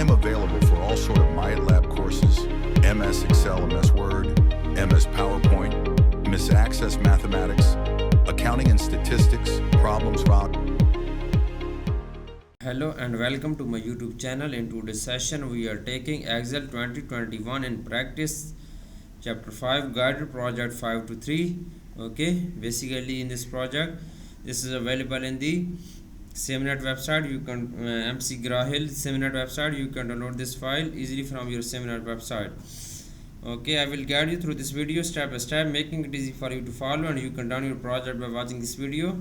I'm available for all sort of MyLab courses, MS Excel, MS Word, MS PowerPoint, MS Access Mathematics, Accounting and Statistics, Problems Rock. Hello and welcome to my YouTube channel. In today's session we are taking Excel 2021 in practice, chapter 5, guided project 5 to 3. Okay, basically in this project, this is available in the Seminet website. You can MC Grahil Seminet website. You can download this file easily from your Seminet website. Okay, I will guide you through this video step by step, making it easy for you to follow, and you can download your project by watching this video.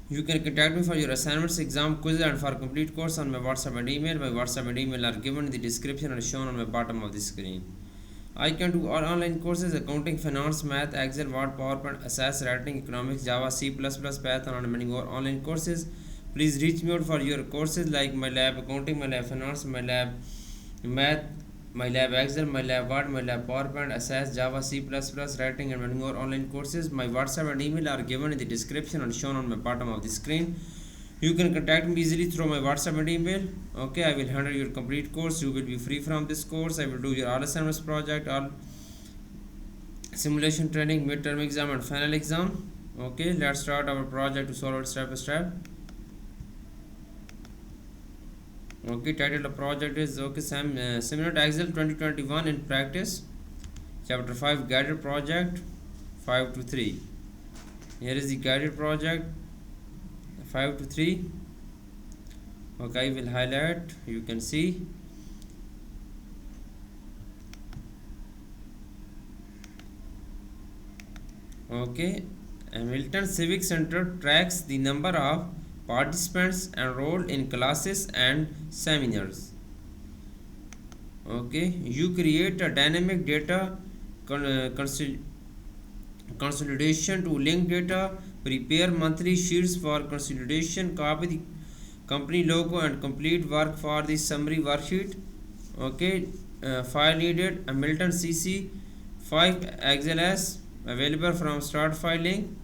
You can contact me for your assignments, exam, quiz, and for complete course on my WhatsApp and email. My WhatsApp and email are given in the description and shown on the bottom of the screen. I can do all online courses: accounting, finance, math, Excel, Word, PowerPoint, SAS, writing, economics, Java, C++, Python, and many more online courses. Please reach me out for your courses like MyLab Accounting, MyLab Finance, MyLab Math, MyLab Excel, MyLab Word, MyLab PowerPoint, SAS, Java, C++, writing, and many more online courses. My WhatsApp and email are given in the description and shown on the bottom of the screen. You can contact me easily through my WhatsApp and email. Okay, I will handle your complete course. You will be free from this course. I will do your all assignments project, all simulation training, midterm exam, and final exam. Okay, let's start our project to solve it step by step. Okay, title of project is Seminet Excel 2021 in practice, chapter 5, guided project 5 to 3. Here is the guided project 5 to 3. Okay, I will highlight. You can see. Okay, Hamilton Civic Center tracks the number of participants enrolled in classes and seminars. Okay, you create a dynamic data consolidation to link data, prepare monthly sheets for consolidation, copy the company logo, and complete work for the summary worksheet. Okay, file needed: Hamilton CC 5 XLS, available from start file link.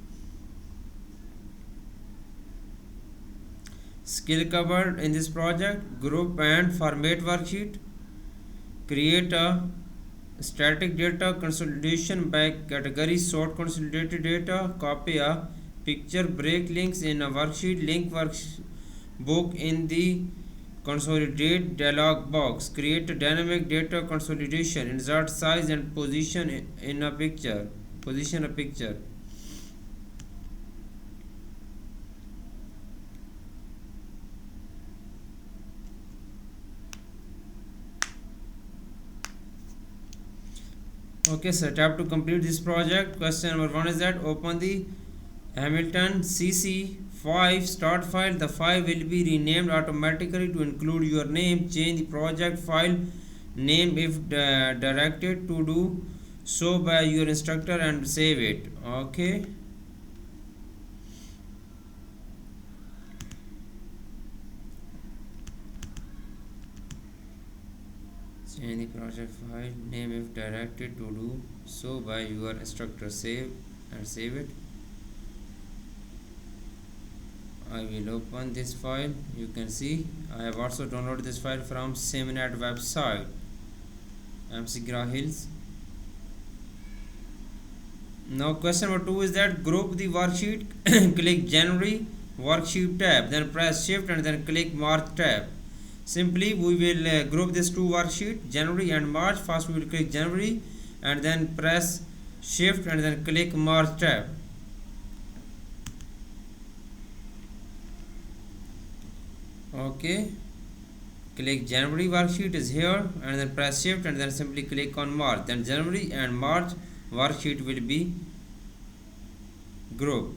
Skill covered in this project: group and format worksheet, create a static data consolidation by category, sort consolidated data, copy a picture, break links in a worksheet, link workbook in the consolidate dialog box, create a dynamic data consolidation, insert size and position in a picture, position a picture. Okay, so tap to complete this project. Question number 1 is that open the Hamilton CC 5 start file. The file will be renamed automatically to include your name. Change the project file name if directed to do so by your instructor and save it. Okay. Change the project file name if directed to do so by your instructor. Save it. I will open this file. You can see I have also downloaded this file from Seminet website, MC Grahils. Now question number 2 is that group the worksheet. Click January worksheet tab, then press shift and then click March tab. Simply we will group this two worksheet, January and March. First we will click January and then press shift and then click March tab. Okay, click January worksheet is here and then press shift and then simply click on March. Then January and March worksheet will be grouped.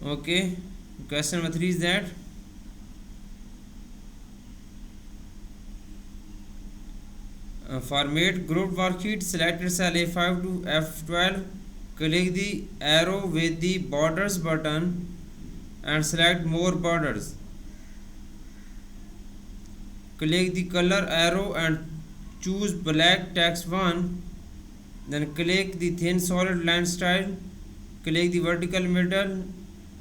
Okay, question number 3 is that format grouped worksheet. Select cell A5 to F12, click the arrow with the borders button and select more borders. Click the color arrow and choose black text 1 Then click the thin solid line style. Click the vertical middle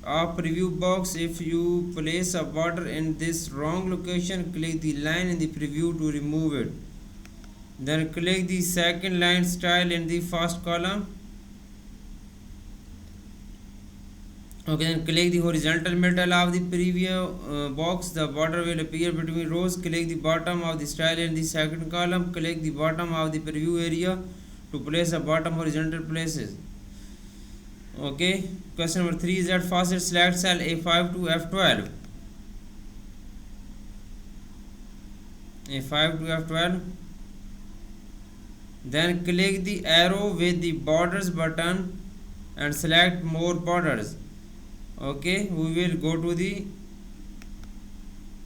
of preview box. If you place a border in this wrong location, click the line in the preview to remove it. Then click the second line style in the first column. Okay, then click the horizontal middle of the preview box. The border will appear between rows. Click the bottom of the style in the second column. Click the bottom of the preview area to place a bottom horizontal places. Okay, question number 3 is that first select cell A5 to F12. A5 to F12. Then click the arrow with the borders button and select more borders. Okay, we will go to the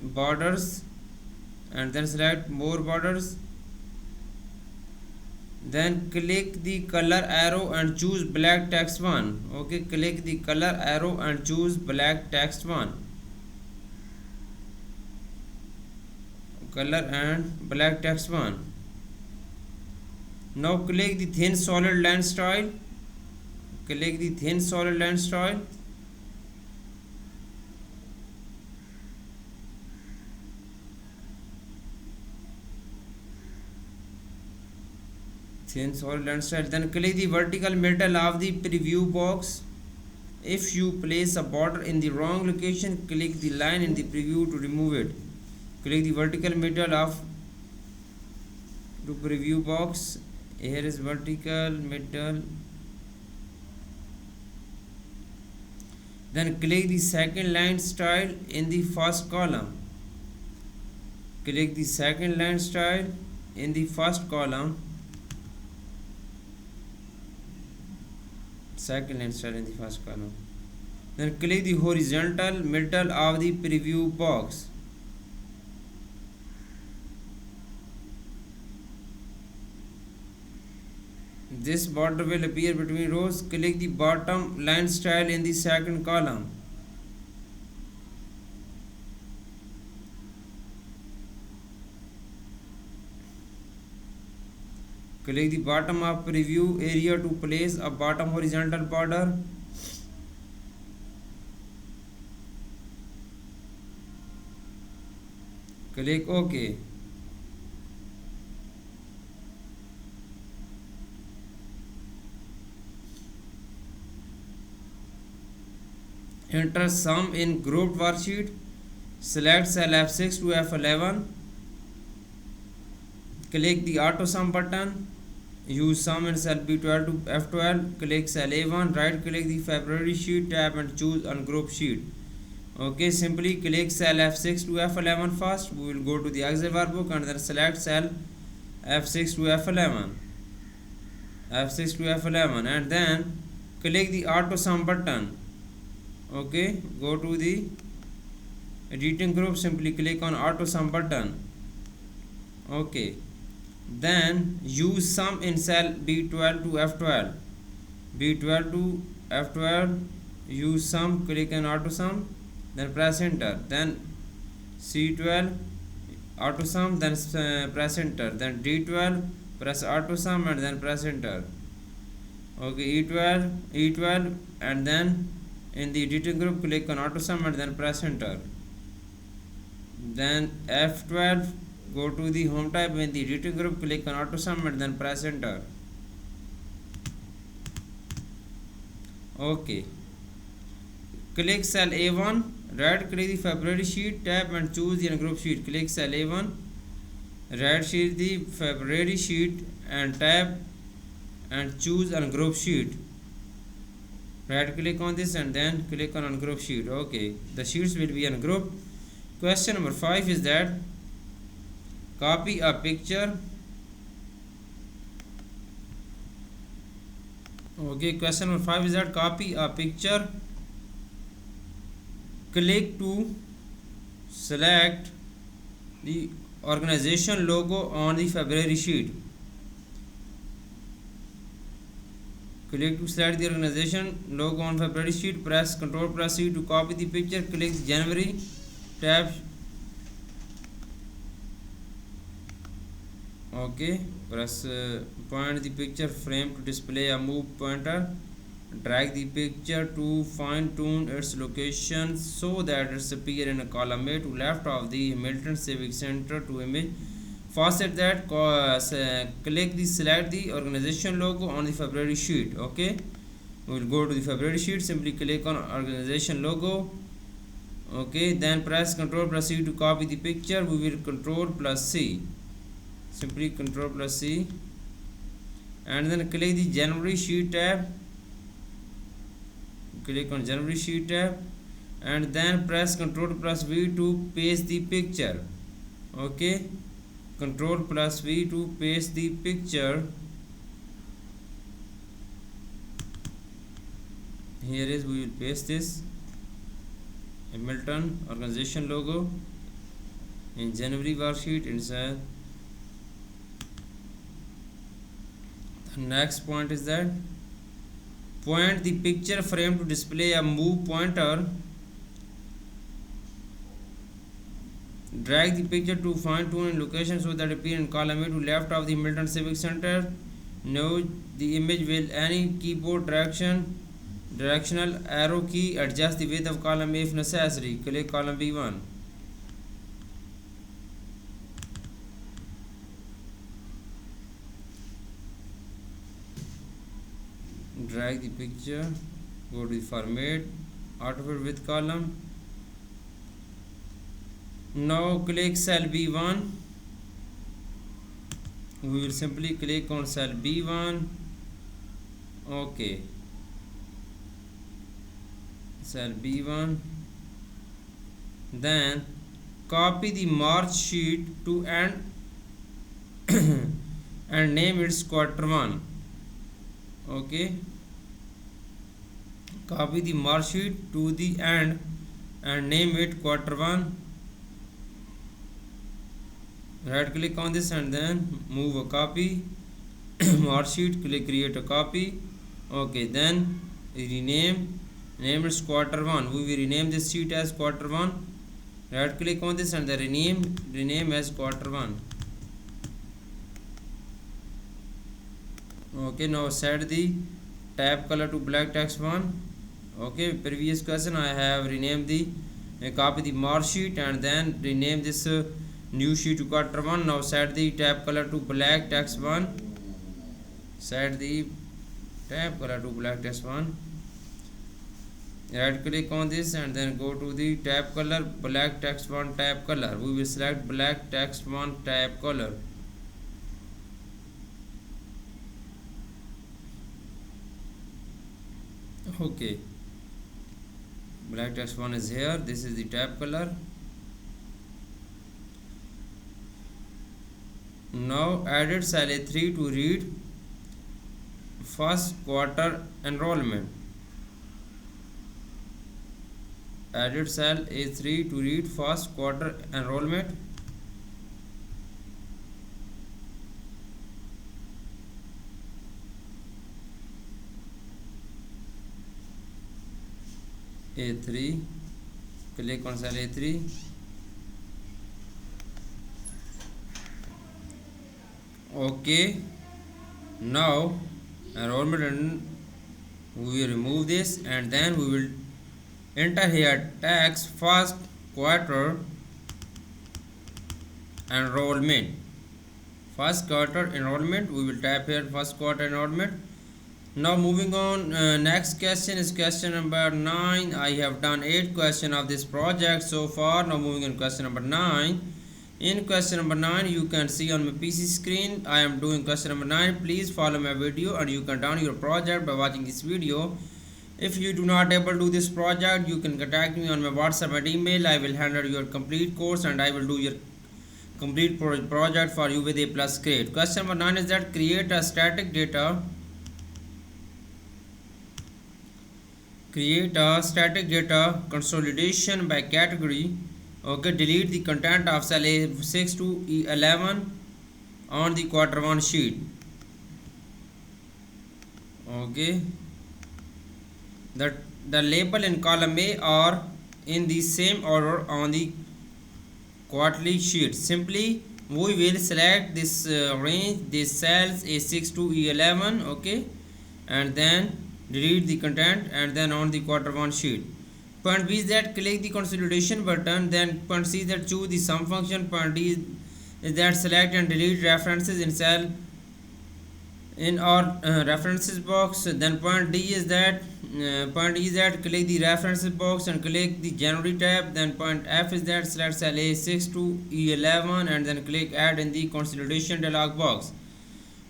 borders and then select more borders. Then click the color arrow and choose black text 1. Okay, click the color arrow and choose black text 1. Color and black text 1. Now click the thin solid line style. Click the thin solid line style. Thin solid line style. Then click the vertical middle of the preview box. If you place a border in the wrong location, click the line in the preview to remove it. Click the vertical middle of the preview box. Here is vertical middle. Then click the second line style in the first column. Click the second line style in the first column. Second line style in the first column. Then click the horizontal middle of the preview box. This border will appear between rows. Click the bottom line style in the second column. Click the bottom of preview area to place a bottom horizontal border. Click OK. Enter sum in grouped worksheet. Select cell F6 to F11. Click the auto sum button. Use sum in cell B12 to F12. Click cell A1. Right click the February sheet tab and choose ungroup sheet. Okay, simply click cell F6 to F11 first. We will go to the Excel workbook and then select cell F6 to F11. F6 to F11 and then click the auto sum button. Okay, go to the editing group, simply click on auto sum button. Okay, then use sum in cell B12 to F12. B12 to F12, use sum, click on auto sum, then press enter. Then C12 auto sum, then press enter. Then D12 press auto sum and then press enter. Okay, E12 and then in the editing group click on auto sum and then press enter. Then F12, go to the home tab in the editing group, click on auto sum and then press enter. Okay, click cell A1, right click the February sheet tab and choose the ungroup sheet. Click cell A1, right click the February sheet and tab and choose ungroup sheet. Right click on this and then click on ungroup sheet. Okay, the sheets will be ungrouped. Question number 5 is that copy a picture. Okay, question number 5 is that copy a picture. Click to select the organization logo on the February sheet. Click to select the organization logo on February sheet. Press Ctrl plus C to copy the picture. Click January tab. Okay, press point the picture frame to display a move pointer. Drag the picture to fine tune its location so that it's appear in a column A to left of the Hamilton Civic Center to image. Facet that click the select the organization logo on the February sheet. Okay, we will go to the February sheet. Simply click on organization logo. Okay, then press Ctrl plus C to copy the picture. We will Ctrl plus C. Simply Ctrl plus C, and then click the January sheet tab. Click on January sheet tab, and then press Ctrl plus V to paste the picture. Okay, Ctrl plus V to paste the picture. Here is, we will paste this Hamilton organization logo in January worksheet inside. The next point is that point the picture frame to display a move pointer. Drag the picture to fine tune in location so that appear in column A to left of the Hamilton Civic Center. Now the image with any keyboard directional arrow key. Adjust the width of column A if necessary. Click column B1. Drag the picture, go to the format, autofill with column. Now click cell B1. We will simply click on cell B1. Okay, cell B1. Then copy the March sheet to end and name its Q1. Okay, copy the March sheet to the end and name it Q1. Right click on this and then move a copy. March sheet, click create a copy. Okay, then name it's Q1. We will rename this sheet as Q1. Right click on this and then rename as Q1. Okay, now set the tab color to black text 1. Okay, previous question I have renamed the copy the March sheet and then rename this new sheet to Q1. Now set the tab color to black text 1. Set the tab color to black text 1. Right click on this and then go to the tab color, black text 1 tab color. We will select black text 1 tab color. Okay, black text 1 is here. This is the tab color. Now edit cell A3 to read first quarter enrollment. Edit cell A3 to read first quarter enrollment. A3, click on cell A3. Okay, now enrollment, and we will remove this and then we will enter here text first quarter enrollment. First quarter enrollment, we will type here first quarter enrollment. Now moving on, next question is question number 9. I have done 8 questions of this project so far. Now moving on question number 9. In question number 9, you can see on my PC screen I am doing question number 9. Please follow my video and you can download your project by watching this video. If you do not able to do this project, you can contact me on my WhatsApp and email. I will handle your complete course and I will do your complete project for you with A+ grade. Question number 9 is that create a static data consolidation by category. Okay, delete the content of cell A6 to E11 on the Q1 sheet. Okay, the label in column A are in the same order on the quarterly sheet. Simply we will select this range, these cells A6 to E11, okay, and then delete the content, and then on the quarter one sheet. Point B is that click the consolidation button, then point C is that choose the sum function, point D is that select and delete references in cell in our references box. Then point D is that click the references box and click the January tab. Then point F is that select cell A6 to E11 and then click add in the consolidation dialog box.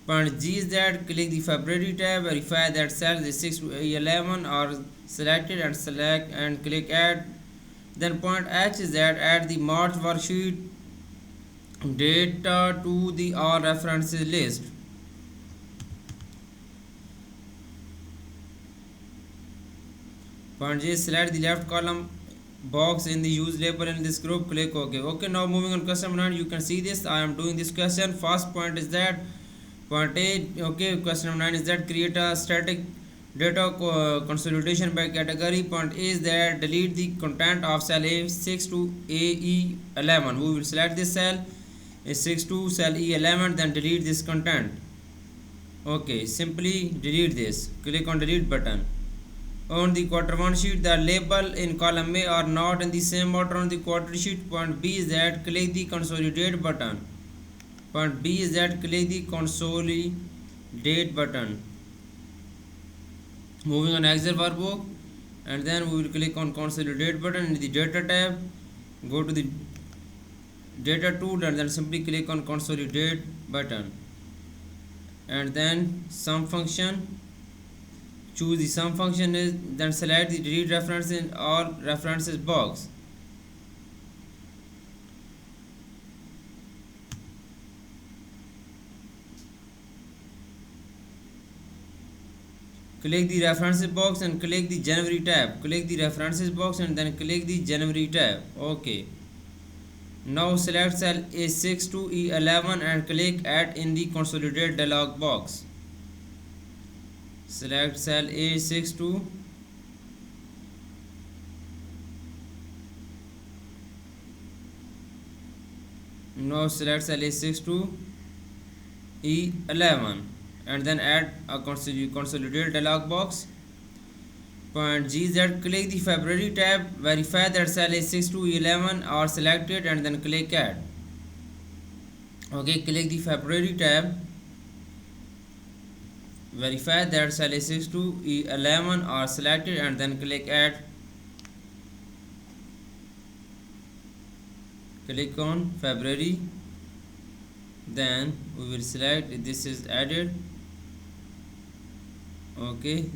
Point G is that click the February tab, verify that cells A6 to E11 are selected and select and click add. Then point H is that add the March worksheet data to the all references list. Point J, select the left column box in the use label in this group, click OK. Okay, now moving on question 9, you can see this. I am doing this question. First point is that point A, okay, question 9 is that create a static data consolidation by category. Point A is that delete the content of cell A6 to AE11. We will select this cell A6 to cell E11, then delete this content. Okay, simply delete this. Click on delete button. On the quarter one sheet, the label in column A are not in the same order on the quarter sheet. Point B is that click the consolidate button. Point B is that click the consolidate button. Moving on Excel workbook, and then we will click on consolidate button in the data tab. Go to the data tool and then simply click on consolidate button, and then sum function. Choose the sum function, is then select the delete reference in all references box. Click the references box and click the January tab. Click the references box and then click the January tab. Okay. Now select cell A6 to E11 and click add in the consolidate dialog box. Select cell A6 to now select cell A6 to E11 and then add a consolidate dialog box. Point G is that click the February tab, verify that cell A6 to E11 are selected and then click add. Okay, click the February tab, verify that cell A6 to E11 are selected and then click add. Click on February, then we will select this is added. Okay,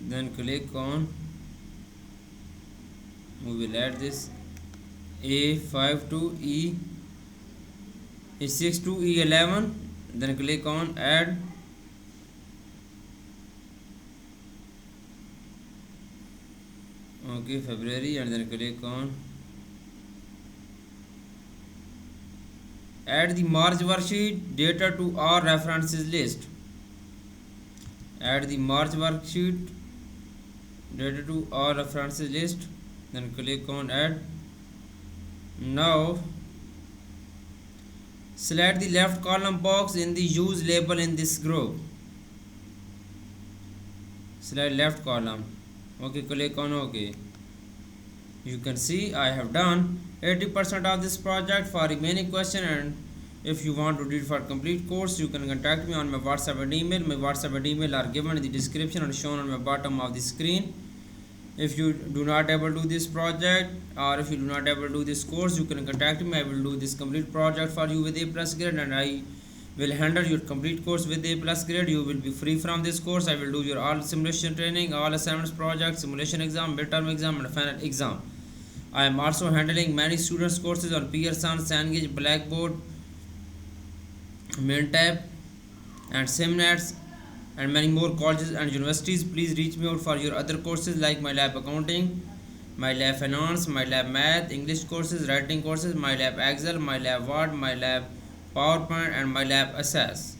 then click on, we will add this A5 to A6 to E11, then click on add. Okay, February, and then click on add the March worksheet data to all references list. Add the March worksheet data to all references list, then click on add. Now select the left column box in the use label in this group. Select left column. Okay, click on OK. You can see I have done 80% of this project. For remaining question and if you want to read for complete course, you can contact me on my WhatsApp and email. My WhatsApp and email are given in the description and shown on the bottom of the screen. If you do not able to do this project or if you do not able to do this course, you can contact me. I will do this complete project for you with A+ grade, and I will handle your complete course with A+ grade. You will be free from this course. I will do your all simulation training, all assignments, projects, simulation exam, midterm exam and final exam. I am also handling many students courses on Pearson, Cengage, Blackboard, Mintab and Simnets and many more colleges and universities. Please reach me out for your other courses like MyLab Accounting, MyLab Finance, MyLab Math, English courses, writing courses, MyLab Excel, MyLab Word, MyLab PowerPoint and MyLab Assess.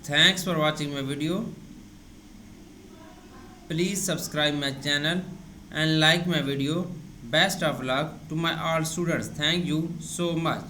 Thanks for watching my video. Please subscribe my channel and like my video. Best of luck to my all students. Thank you so much.